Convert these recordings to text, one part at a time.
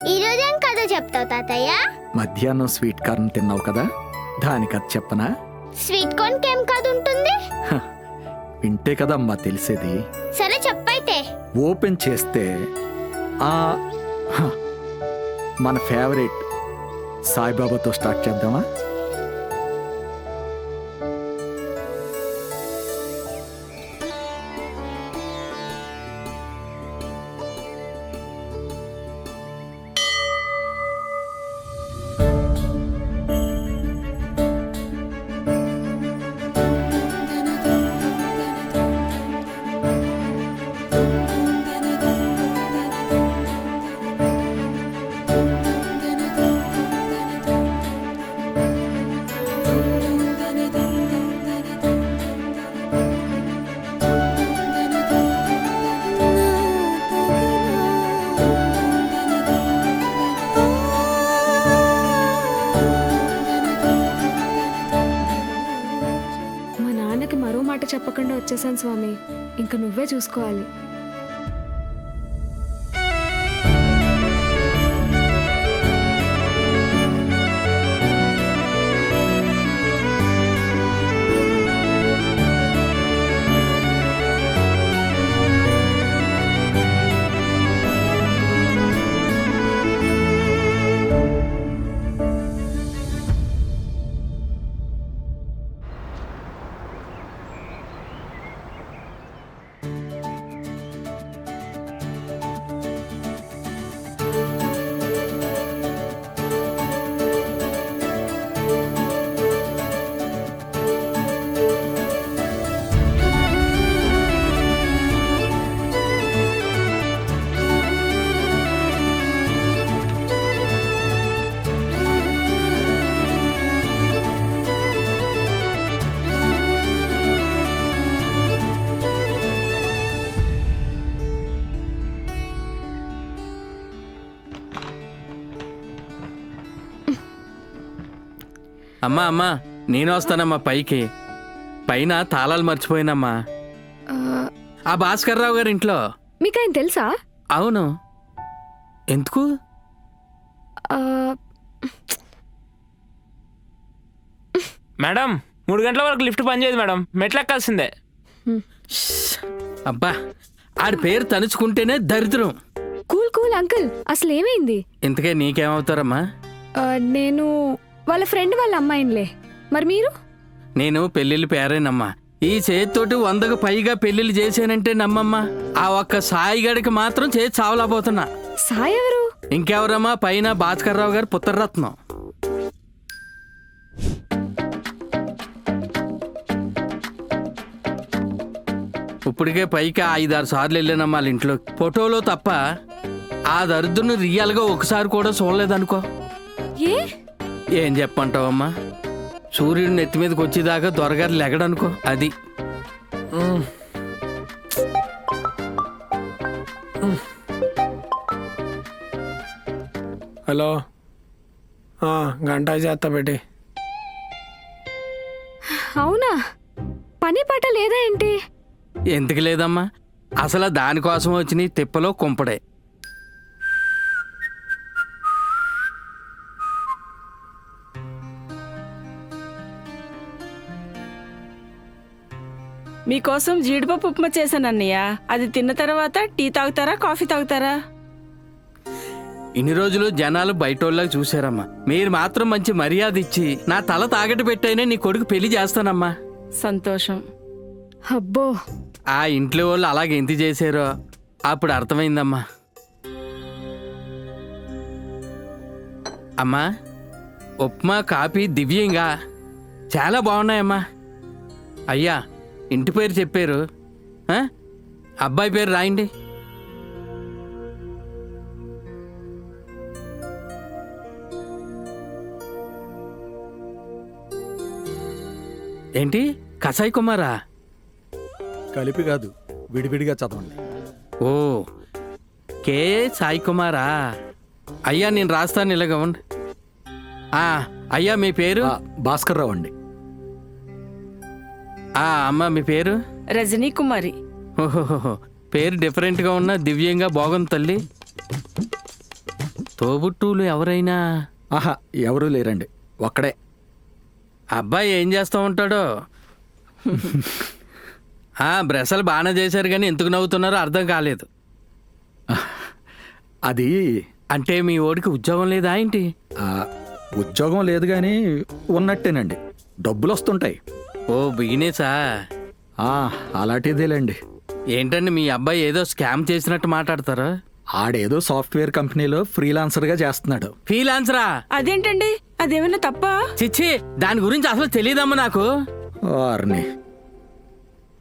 ఈరోజు ఏం కథ చెప్తావు తాతయ్య? మధ్యాహ్నం స్వీట్ కార్న్ తిన్నావు కదా, దానికి అది చెప్పనా? స్వీట్ కార్న్ కేం కథ ఉంటుంది? వింటే కదమ్మా తెలిసేది. సరే చెప్పైతే. ఓపెన్ చేస్తే ఆ హ, మన ఫేవరెట్ సాయిబాబాతో స్టార్ట్ చేద్దామా? చెప్పకుండా వచ్చేసాను స్వామి, ఇంక నువ్వే చూసుకోవాలి. అమ్మా అమ్మా, నేను వస్తానమ్మా పైకి. పైన తాళాలు మర్చిపోయినమ్మా. ఆ భాస్కర్ రావు గారి ఇంట్లో. మీకు ఆయన తెలుసా? అవును. ఎందుకు? మేడం 3 గంటల వరకు లిఫ్ట్ పనిచేయదు మేడం, మెట్లెక్కాల్సిందే. అబ్బా, ఆడి పేరు తలుచుకుంటేనే దరిద్రం. కూల్ కూల్ అంకుల్, అసలు ఏమైంది? ఇంతకే నీకేమవుతారమ్మా? నేను వాళ్ళ ఫ్రెండ్ వాళ్ళ అమ్మాయినిలే. మరి మీరు? నేను పెళ్ళిళ్ళు పేరేనమ్మా. ఈ చేతితోటి 100కు పైగా పెళ్లిళ్ళు చేశానంటే నమ్మమ్మా. ఆ ఒక్క సాయిగడికి మాత్రం చేతి చావలేకపోతున్నా. సాయి ఎవరు? ఇంకెవరమ్మా, పైన భాస్కర్ రావు గారు పుత్రరత్నం. ఇప్పటికే పైకి 5-6 సార్లు వెళ్ళానమ్మా వాళ్ళ ఇంట్లో. ఫోటోలో తప్ప ఆ దరిద్రుని రియల్గా ఒకసారి కూడా చూడలేదనుకో. ఏం చెప్పంటావమ్మా, సూర్యుడు నెత్తి మీదకి వచ్చేదాకా దొరగారు లెగడనుకో. అది హలో, గంట చేస్తా పెట్టి. అవునా? పని పాట లేదా ఏంటి? ఎందుకు లేదమ్మా, అసలు దానికోసం వచ్చిన తిప్పలో కుంపడే. మీకోసం జీడిపప్పు ఉప్మా చేశాను అన్నయ్య. అది తిన్న తర్వాత టీ తాగుతారా, కాఫీ తాగుతారా? ఇన్ని రోజులు జనాలు బయటోళ్ళకి చూశారమ్మా. మీరు మాత్రం మంచి మర్యాద ఇచ్చి నా తల తాగట్టు పెట్టైనా నీ కొడుకు పెళ్లి చేస్తానమ్మా. సంతోషం. అబ్బో, ఆ ఇంట్లో వాళ్ళు అలాగే ఎంత చేశారో అప్పుడు అర్థమైందమ్మా. అమ్మా, ఉప్మా కాఫీ దివ్యంగా చాలా బాగున్నాయమ్మా. అయ్యా, ఇంటి పేరు చెప్పారు, అబ్బాయి పేరు రాయండి. ఏంటి, కసాయి కుమారా? కలిపి కాదు, విడివిడిగా చదవండి. ఓ, కే సాయి కుమారా? అయ్యా నేను రాస్తాను, ఇలాగ ఉండి. అయ్యా మీ పేరు? భాస్కర్ రావు అండి. అమ్మ మీ పేరు? రజనీ కుమారి. ఓహోహో, పేరు డిఫరెంట్గా ఉన్నా దివ్యంగా బాగుంది తల్లి. తోబుట్టువులు ఎవరైనా? ఆహా, ఎవరూ లేరండి, ఒక్కడే. అబ్బాయి ఏం చేస్తూ ఉంటాడో. బ్రషలు బాగానే చేశారు కానీ ఎందుకు నవ్వుతున్నారో అర్థం కాలేదు. అది అంటే మీ ఓడికి ఉద్యోగం లేదా ఏంటి? ఆ, ఉద్యోగం లేదు కానీ ఉన్నట్టేనండి, డబ్బులు వస్తుంటాయి. ఓ బిగినేసా? అలాంటిదేలేండి. ఏంటండి మీ అబ్బాయి ఏదో స్కామ్ చేసినట్టు మాట్లాడతారా? ఆడేదో సాఫ్ట్వేర్ కంపెనీలో ఫ్రీలాన్సర్గా చేస్తున్నాడు. ఫ్రీలాన్సరా? అదేంటండి, అదేమైనా తప్ప? చిచ్చి, దాని గురించి అసలు తెలియదమ్మా నాకు. వారిని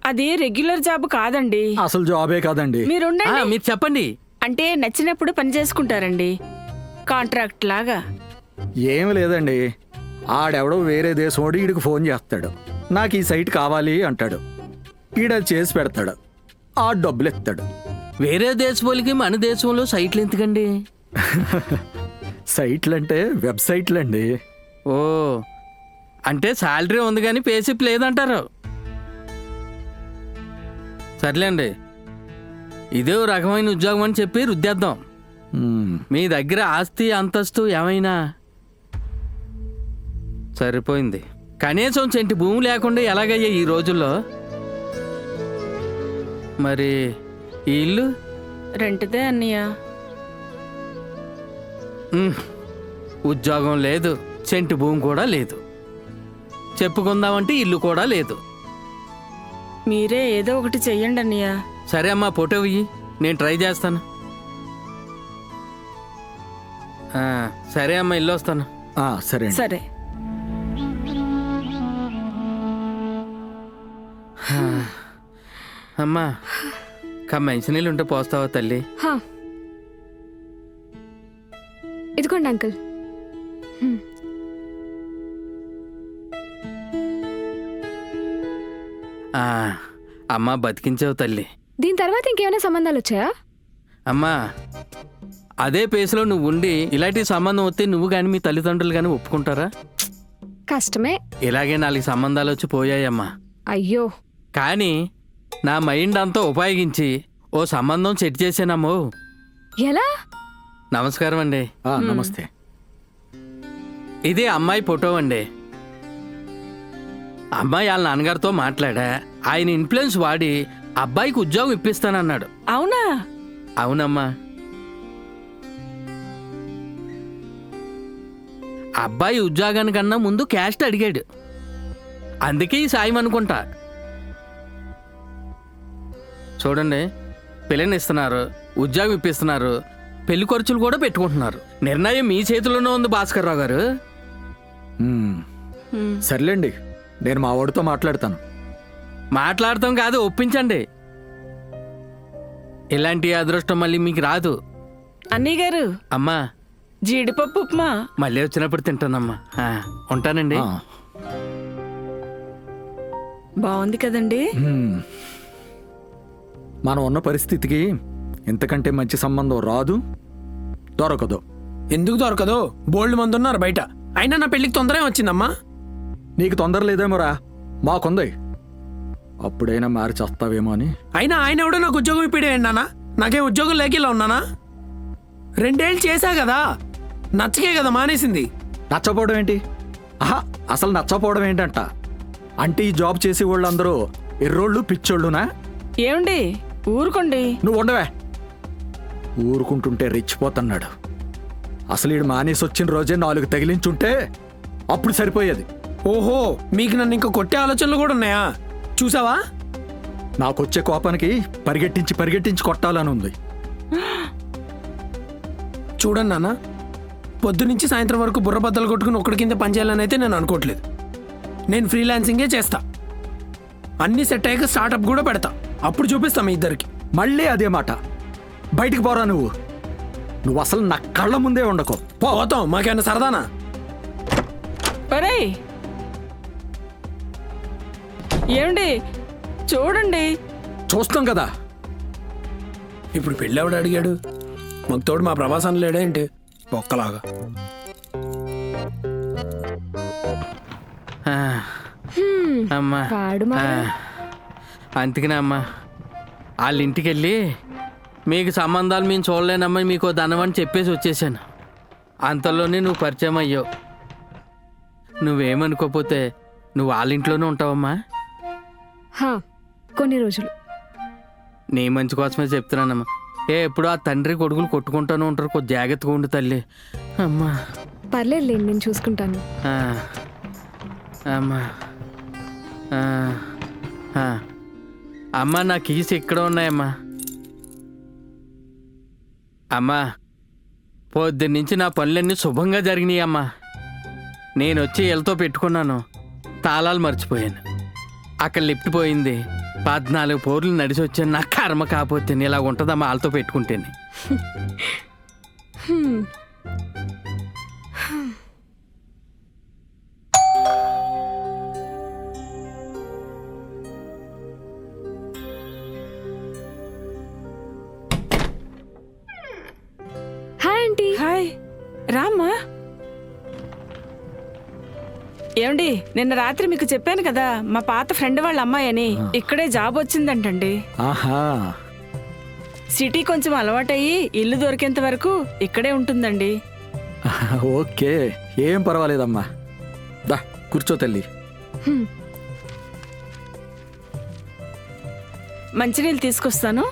అది రెగ్యులర్ జాబ్ కాదండి. అసలు జాబే కాదండి. మీరుండండి. మీరు చెప్పండి. అంటే నచ్చినప్పుడు పని చేసుకుంటారండి, కాంట్రాక్ట్ లాగా. ఏమి లేదండి, ఆడెవడో వేరే దేశం ఈడికి ఫోన్ చేస్తాడు, నాకు ఈ సైట్ కావాలి అంటాడు, ఈడది చేసి పెడతాడు, ఆ డబ్బులు ఎత్తాడు. వేరే దేశపోలికి మన దేశంలో సైట్లు ఎందుకండి? సైట్లంటే వెబ్సైట్లండి. ఓ, అంటే శాలరీ ఉంది కానీ పేసిప్ లేదంటారు. సర్లేండి, ఇదే ఓ రకమైన ఉద్యోగం అని చెప్పి రుద్దేద్దాం. మీ దగ్గర ఆస్తి అంతస్తు ఏమైనా? సరిపోయింది. కనీసం చెంటి భూమి లేకుండా ఎలాగయ్యా ఈ రోజుల్లో? మరి ఈ ఇల్లు? రెంట్దే అన్నయ్య. ఉద్యోగం లేదు, చెంటి భూమి కూడా లేదు, చెప్పుకుందామంటే ఇల్లు కూడా లేదు. మీరే ఏదో ఒకటి చెయ్యండి అన్నయ్య. సరే అమ్మా, ఫోటో ఇయ్యి, నేను ట్రై చేస్తాను. సరే అమ్మా, ఇల్లు వస్తాను. సరే సరే. అమ్మా, మంచినీళ్ళు ఉంటే పోస్తావా తల్లి? హా. ఇదిగోండి అంకుల్. అమ్మా, బతికించావు తల్లి. దీని తర్వాత ఇంకేమైనా సంబంధాలు వచ్చాయా? అమ్మా, అదే పేసులో నువ్వు ఉండి ఇలాంటి సంబంధం వస్తే నువ్వు కానీ మీ తల్లిదండ్రులు కానీ ఒప్పుకుంటారా? కష్టమే. ఇలాగే 4 సంబంధాలు వచ్చి పోయాయమ్మా. అయ్యో. కానీ నా మైండ్ అంతా ఉపయోగించి ఓ సంబంధం సెట్ చేశానమ్మో. ఎలా? నమస్కారం అండి. నమస్తే. ఇది అమ్మాయి ఫోటో అండి. అమ్మాయి వాళ్ళ నాన్నగారితో మాట్లాడా, ఆయన ఇన్ఫ్లుయెన్స్ వాడి అబ్బాయికి ఉద్యోగం ఇప్పిస్తానన్నాడు. అవునా? అవునమ్మా. అబ్బాయి ఉద్యోగానికన్నా ముందు క్యాస్ట్ అడిగాడు, అందుకే ఈ సాయం అనుకుంటా. చూడండి, పిల్లని ఇస్తున్నారు, ఉద్యోగం ఇప్పిస్తున్నారు, పెళ్లి ఖర్చులు కూడా పెట్టుకుంటున్నారు. నిర్ణయం మీ చేతిలోనే ఉంది భాస్కర్ రావు గారు. సర్లేండి, నేను మా వాడితో మాట్లాడతాను. మాట్లాడతాం కాదు, ఒప్పించండి. ఇలాంటి అదృష్టం మళ్ళీ మీకు రాదు. అన్నయ్య గారు, అమ్మా, జీడిపప్పు ఉప్మా మళ్ళీ వచ్చినప్పుడు తింటానమ్మా. ఉంటానండి. బాగుంది కదండి. మనం ఉన్న పరిస్థితికి ఇంతకంటే మంచి సంబంధం రాదు, దొరకదు. ఎందుకు దొరకదు? బోల్డ్ మంది ఉన్నారు బయట. అయినా నా పెళ్లికి తొందరే వచ్చిందమ్మా. నీకు తొందర లేదేమోరా, మాకుంది. అప్పుడైనా మారి చేస్తావేమో అని. అయినా ఆయన ఎవడో నాకు ఉద్యోగం ఇప్పిడేయండి నాన్న. నాకేం ఉద్యోగం లేక ఇలా ఉన్నానా? 2 ఏళ్ళు చేశా కదా, నచ్చకే కదా మానేసింది. నచ్చపోవడం ఏంటి? అసలు నచ్చపోవడం ఏంటంట? అంటే ఈ జాబ్ చేసే వాళ్ళందరూ ఎర్రోళ్ళు పిచ్చోళ్ళునా? ఏమండి, ఊరుకోండి. నువ్వు ఉండవే. ఊరుకుంటుంటే రెచ్చిపోతున్నాడు. అసలు ఈడు మానేసి వచ్చిన రోజే 4 తగిలించుంటే అప్పుడు సరిపోయేది. ఓహో, మీకు నన్ను ఇంకా కొట్టే ఆలోచనలు కూడా ఉన్నాయా? చూసావా? నాకొచ్చే కోపానికి పరిగెట్టించి కొట్టాలని ఉంది. చూడండి నాన్న, పొద్దునుంచి సాయంత్రం వరకు బుర్రబద్దలు కొట్టుకుని ఒక్కడి కింద పనిచేయాలని అయితే నేను అనుకోవట్లేదు. నేను ఫ్రీలాన్సింగే చేస్తా. అన్నీ సెట్ అయ్యాక స్టార్టప్ కూడా పెడతా. అప్పుడు చూపిస్తా మీ ఇద్దరికి. మళ్ళీ అదే మాట. బయటికి పోరా నువ్వు అసలు నా కళ్ళ ముందే ఉండకు. పోతాం, మాకేమన్నా సరదానా? ఒరేయ్, ఏమండి చూడండి. చూస్తాం కదా. ఇప్పుడు పెళ్ళెవడు అడిగాడు? మాకు తోడు మా ప్రభాసం లేడేంటి ఒక్కలాగా? అమ్మా, వాడు మరి. అందుకనే అమ్మా, వాళ్ళ ఇంటికి వెళ్ళి మీకు సంబంధాలు మేము చూడలేనమ్మా, మీకు ధనం అని చెప్పేసి వచ్చేసాను. అంతలోనే నువ్వు పరిచయం అయ్యావు. నువ్వేమనుకోపోతే నువ్వు వాళ్ళ ఇంట్లోనే ఉంటావమ్మా. హా, కొన్ని రోజులు. నీ మంచి కోసమే చెప్తున్నానమ్మా. ఎప్పుడు ఆ తండ్రి కొడుకులు కొట్టుకుంటూనే ఉంటారు. కొద్ది జాగ్రత్తగా ఉండు తల్లి. అమ్మా పర్లేదులేండి, నేను చూసుకుంటాను. ఆ, అమ్మా ఆ, ఆ. అమ్మా నా కీస్ ఇక్కడ ఉన్నాయమ్మా. అమ్మా పొద్దున్నుంచి నా పనులన్నీ శుభంగా జరిగినాయి అమ్మా. నేను వచ్చి వీళ్ళతో పెట్టుకున్నాను, తాళాలు మర్చిపోయాను. అక్కడ లిఫ్ట్ పోయింది. 14 పోర్లు నడిచి వచ్చాను. నా కర్మ కాకపోతే ఇలా ఉంటుందమ్మా వాళ్ళతో పెట్టుకుంటేనే. Hi aunty. హాయ్, రామ్మా. ఏమండి, నిన్న రాత్రి మీకు చెప్పాను కదా మా పాత ఫ్రెండ్ వాళ్ళ అమ్మాయి అని. ఇక్కడే జాబ్ వచ్చిందంటండి. ఆహా, సిటీ కొంచెం అలవాటయ్యి ఇల్లు దొరికేంత వరకు ఇక్కడే ఉంటుందండి. ఓకే, ఏం పర్వాలేదమ్మా. దా కూర్చో తల్లి. మంచినీళ్ళు తీసుకొస్తాను.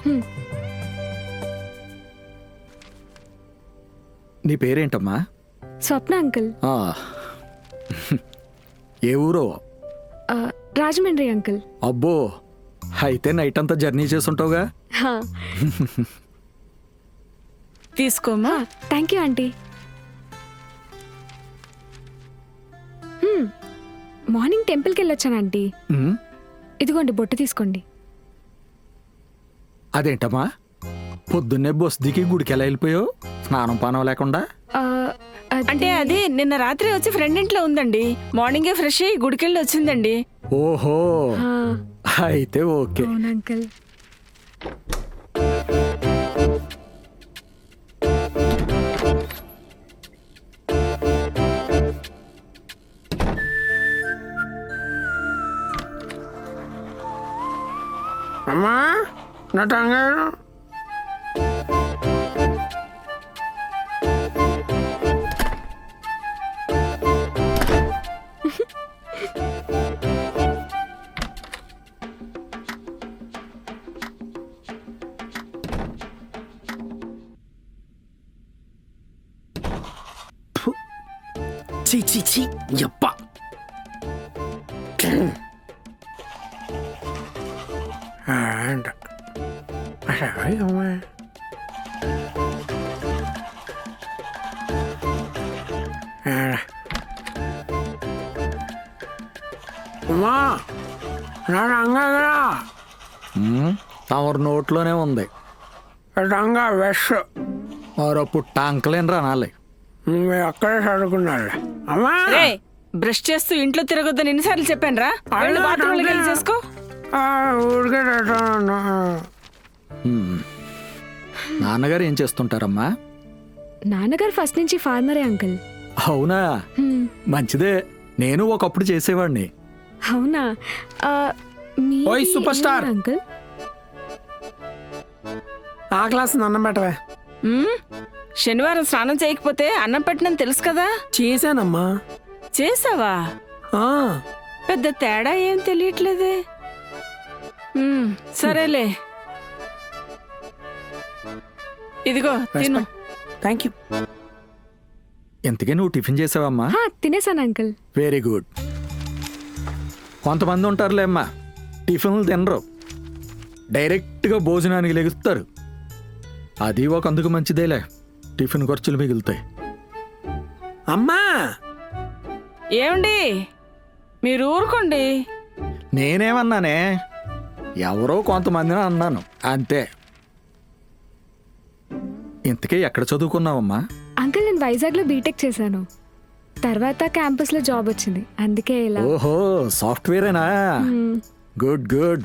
నీ పేరేంటమ్మా? స్వప్న అంకుల్. ఆ, ఏ ఊరో? రాజమండ్రి అంకుల్. అబ్బో, అయితే నైట్ అంతా జర్నీ చేసుంటావుగా. హా, తీసుకోమ్మా. Thank you aunty. మార్నింగ్ టెంపుల్కి వెళ్ళొచ్చాను ఆంటీ. ఉమ్, ఇదిగోండి బొట్టు తీసుకోండి. అదేంటమ్మా పొద్దున్నే బస్ దిగి గుడికి ఎలా వెళ్ళిపోయావు స్నానం పానం లేకుండా? ఆ, అంటే అది నిన్న రాత్రి వచ్చి ఫ్రెండ్ ఇంట్లో ఉందండి. మార్నింగే ఫ్రెష్ అయ్యి గుడికెళ్ళి వచ్చిందండి. ఓహో, ఆ, అయితే ఓకే. అవును అంకుల్. అమ్మా నా టంగారు. చీ చీ చీ, యప్ప. అంట అమ్మా. అమ్మా నా రంగా ఉమ్, తమరు నోట్లోనే ఉంది. రంగా వెష్ మరప్పుడు టాంకలేని రానాలి. నువ్వు అక్కడే చదువుకున్నాడు. అమ్మా రే, బ్రష్ చేస్తూ ఇంట్లో తిరగొద్దని ఎన్నిసార్లు చెప్పాను రా. బాత్రూంలోకి వెళ్ళి చేసుకో. ఊరికే ఉమ్, నాన్నగారు ఏం చేస్తుంటారమ్మా? నాన్నగారు ఫస్ట్ నుంచి ఫార్మరే అంకుల్. అవునా, హ్మ్, మంచిదే. నేను ఒకప్పుడు చేసేవాడిని. అవునా. ఆ, మీది ఓయ్ సూపర్ ఏ స్టార్. ఊరు అంకుల్? ఆ క్లాస్ అన్నం పెట్టవే. శనివారం స్నానం చేయకపోతే అన్నం పెట్టినని తెలుసు కదా. చేశానమ్మా. చేసావా? ఆ, పెద్ద తేడా ఏం తెలియట్లేదే. సరేలే, ఇదిగో తిను. Thank you. ఇంతకీ నువ్వు టిఫిన్ చేసావమ్మా? హా, తినేసాను అంకుల్. Very good. కొంతమంది ఉంటారులే అమ్మా, టిఫిన్లు తినరు, డైరెక్ట్గా భోజనానికి లెగుస్తారు. అది ఒక అందుకు మంచిదేలే, టిఫిన్ ఖర్చులు మిగులుతాయి. అమ్మా ఏమండి, మీరు ఊరుకోండి. నేనేమన్నానే, ఎవరో కొంతమందిని అన్నాను అంతే. ఇంతకీ ఎక్కడ చదువుకున్నావమ్మా? అంకుల్ నేను వైజాగ్లో బీటెక్ చేశాను. తర్వాత క్యాంపస్లో జాబ్ వచ్చింది, అందుకే ఇలా. ఓహో, సాఫ్ట్వేరేనా? మ్మ్. Good good.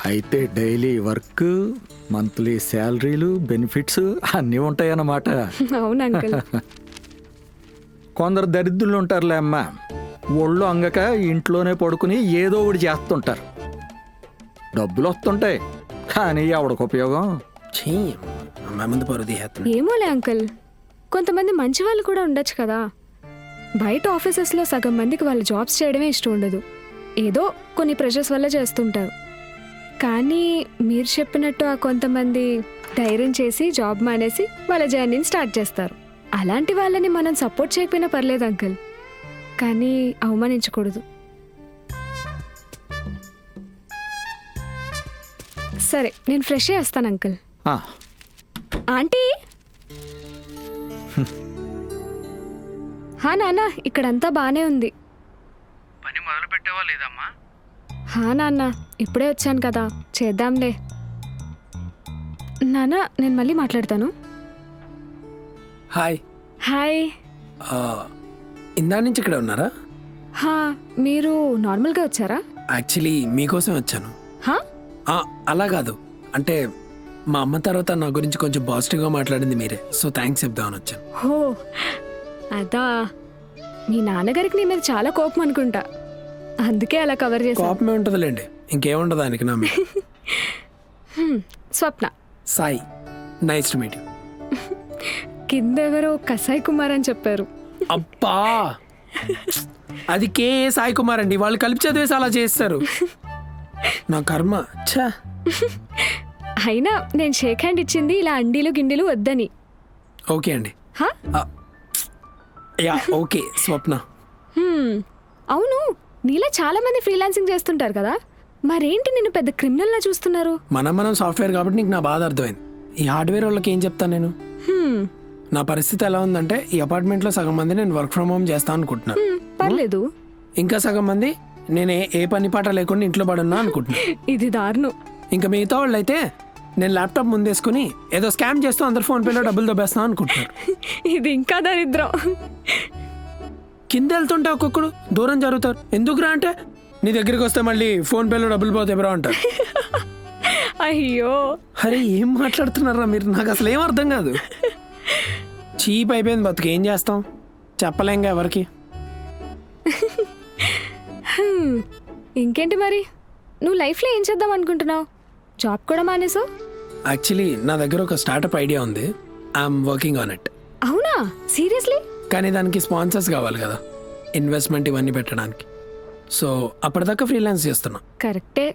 అయితే డైలీ వర్క్, మంత్లీ శాలరీలు, బెనిఫిట్స్ అన్నీ ఉంటాయన్నమాట. అవును అంకుల్. కొందరు దరిద్రులు ఉంటారులే అమ్మా, ఒళ్ళు అంగక ఇంట్లోనే పడుకుని ఏదో ఒకటి చేస్తుంటారు. డబ్బులు వస్తుంటాయి కానీ ఎవడికి ఉపయోగం? చెయ్యి అమ్మాయి ముందు పరువు తీసేస్తున్నా. ఏమోలే అంకుల్, కొంతమంది మంచి వాళ్ళు కూడా ఉండొచ్చు కదా. బయట ఆఫీసెస్లో సగం మందికి వాళ్ళ జాబ్స్ చేయడమే ఇష్టం ఉండదు, ఏదో కొన్ని ప్రెషర్స్ వల్ల చేస్తుంటారు. కానీ మీరు చెప్పినట్టు ఆ కొంతమంది ధైర్యం చేసి జాబ్ మానేసి వాళ్ళ జర్నీని స్టార్ట్ చేస్తారు. అలాంటి వాళ్ళని మనం సపోర్ట్ చేయకపోయినా పర్లేదు అంకుల్, కానీ అవమానించకూడదు. సరే, నేను ఫ్రెష్ అయ్యి వస్తాను అంకుల్. ఆ, ఆంటీ. హా నాన్న, ఇక్కడంతా బానే ఉంది. పని మొదలు పెట్టావా లేదమ్మా? హా నాన్న, ఇప్పుడే వచ్చాను కదా, చేద్దాంలే. నాన్న, నేను మళ్ళీ మాట్లాడతాను. హాయ్. హాయ్. ఆ, ఇందా నుంచి ఇక్కడ ఉన్నారా? హా, మీరు నార్మల్గా వచ్చారా? యాక్చువల్లీ మీకోసం వచ్చాను. హా? ఆ, అలా కాదు, అంటే మా అమ్మ తర్వాత నా గురించి కొంచెం పాజిటివ్గా మాట్లాడింది మీరే, సో థ్యాంక్స్ చెప్దామని వచ్చాను. హో, అదా. మీ నాన్నగారికి నీ మీద చాలా కోపం అనుకుంటా, అందుకే అలా కవర్ చేశాను. కోపమే ఉంటుందిలేండి, ఇంకేముండదు ఆయనకి నా మీద. Swapna. Sai, nice to meet you. కింద ఎవరో కసాయి కుమార్ అని చెప్పారు. అబ్బా, అది కేఏ సాయి కుమార్ అండి, వాళ్ళు కలిపి చదివేసి అలా చేస్తారు. నా కర్మ. ఛా. అయినా నేను షేక్ హ్యాండ్ ఇచ్చింది ఇలా అండీలు గిండీలు వద్దని. ఓకే అండి. హా? Yeah okay. స్వప్న. అవును, నీలా చాలా మంది ఫ్రీలాన్సింగ్ చేస్తుంటారు కదా, మరేంటి నిన్ను పెద్ద క్రిమినల్లా చూస్తున్నారు? మనం సాఫ్ట్వేర్ కాబట్టి నీకు నా బాధ అర్థమైంది. ఈ హార్డ్వేర్ వాళ్ళకి ఏం చెప్తాను నేను? నా పరిస్థితి ఎలా ఉందంటే, ఈ అపార్ట్మెంట్లో సగం మంది నేను వర్క్ ఫ్రమ్ హోమ్ చేస్తాను అనుకుంటున్నాను, పర్లేదు. ఇంకా సగం మంది నేను ఏ పని పాట లేకుండా ఇంట్లో పడున్నా అనుకుంటున్నాను. ఇది దారుణం. ఇంకా మిగతా వాళ్ళు అయితే నేను ల్యాప్టాప్ ముందేసుకుని ఏదో స్కామ్ చేస్తూ అందరు ఫోన్పేలో డబ్బులు దొబ్బేస్తాను అనుకుంటున్నారు. ఇది ఇంకా దరిద్రం. కింద వెళ్తుంటే ఒక్కొక్కడు దూరం జరుగుతారు. ఎందుకురా అంటే, నీ దగ్గరికి వస్తే మళ్ళీ ఫోన్పేలో డబ్బులు పోతే ఎవరో అంటారు. అయ్యో. అరే ఏం మాట్లాడుతున్నారా మీరు? నాకు అసలు ఏం అర్థం కాదు. చీప్ అయిపోయింది బతుకు, ఏం చేస్తాం చెప్పలేంగా ఎవరికి. ఇంకేంటి మరి, నువ్వు లైఫ్లో ఏం చేద్దాం అనుకుంటున్నావు? జాబ్ కూడా మానేసావు. యాక్చువల్లీ నా దగ్గర ఒక స్టార్టప్ ఐడియా ఉంది, ఐఎమ్ వర్కింగ్ ఆన్ ఇట్. అవునా? సీరియస్లీ? కానీ దానికి స్పాన్సర్స్ కావాలి కదా, ఇన్వెస్ట్మెంట్ ఇవన్నీ పెట్టడానికి. సో అప్పటిదాకా ఫ్రీలాన్స్ చేస్తున్నా. కరెక్టే.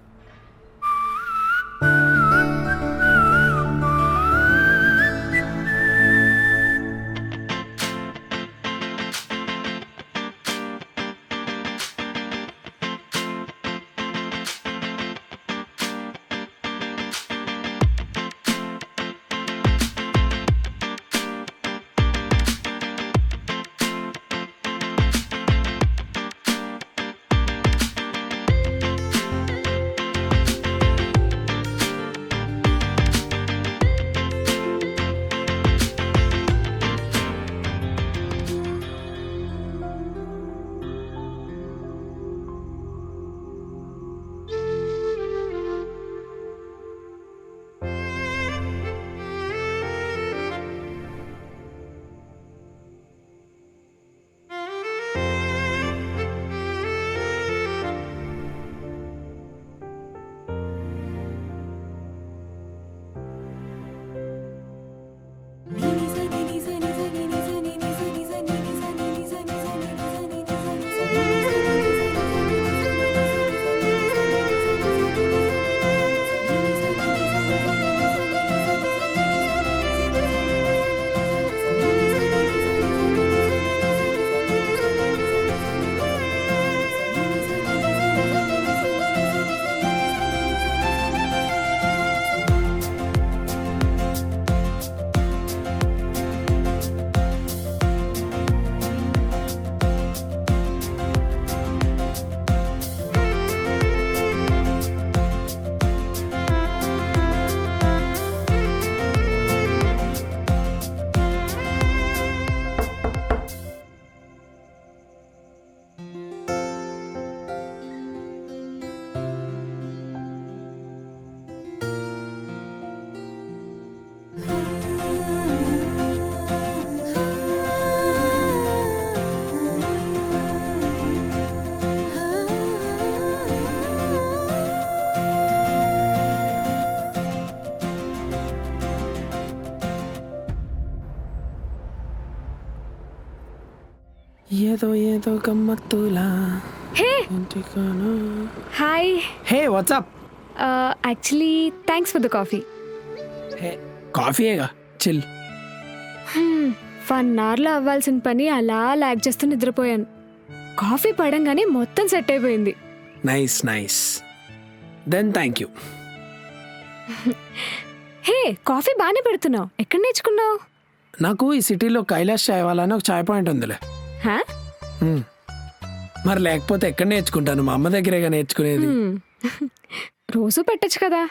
ఏదో ఏదో గమ్మత్తులా హే ఇంటికానా. Hi hey what's up. Actually thanks for the coffee. Hey కాఫీయేగా చిల్. 1 అవర్లో అవ్వాల్సిన పని అలా లాగ్ చేస్తూ నిద్రపోయాను. కాఫీ పడంగానే మొత్తం సెట్ అయిపోయింది. Nice nice. Then thank you. Hey coffee బాగానే పెడుతున్నావు, ఎక్కడ నేర్చుకున్నావు? నాకు ఈ సిటీలో కైలాష్ చాయ్ వాళ్ళని ఒక చాయ్ పాయింట్ ఉందిలే. హా? మరి లేకపోతే ఎక్కడ నేర్చుకుంటాను? మా అమ్మ దగ్గరేగా నేర్చుకునేది. రోజు పెట్టచ్చు కదా.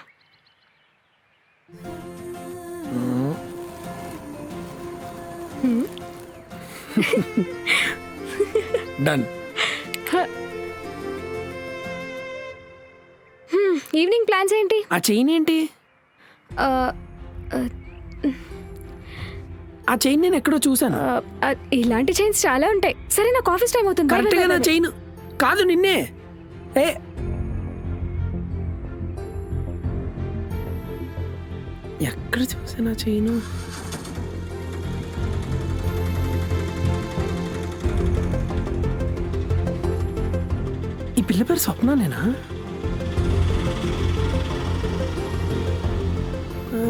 డన్. ఈవినింగ్ ప్లాన్స్ ఏంటి? ఆ చైన్ ఏంటి? ఆ, ఆ చైన్ నేను ఎక్కడో చూసాను. ఇలాంటి చైన్స్ చాలా ఉంటాయి. సరే నాకు ఆఫీస్ టైం అవుతుంది. Bye, కరెక్ట్ bye, గా నా bye, bye. చైన్ కాదు నిన్నే. ఏ ఎక్కడ చూసాను ఆ చైన్? ఈ పిల్ల పేరు స్వప్ననేనా? ఆ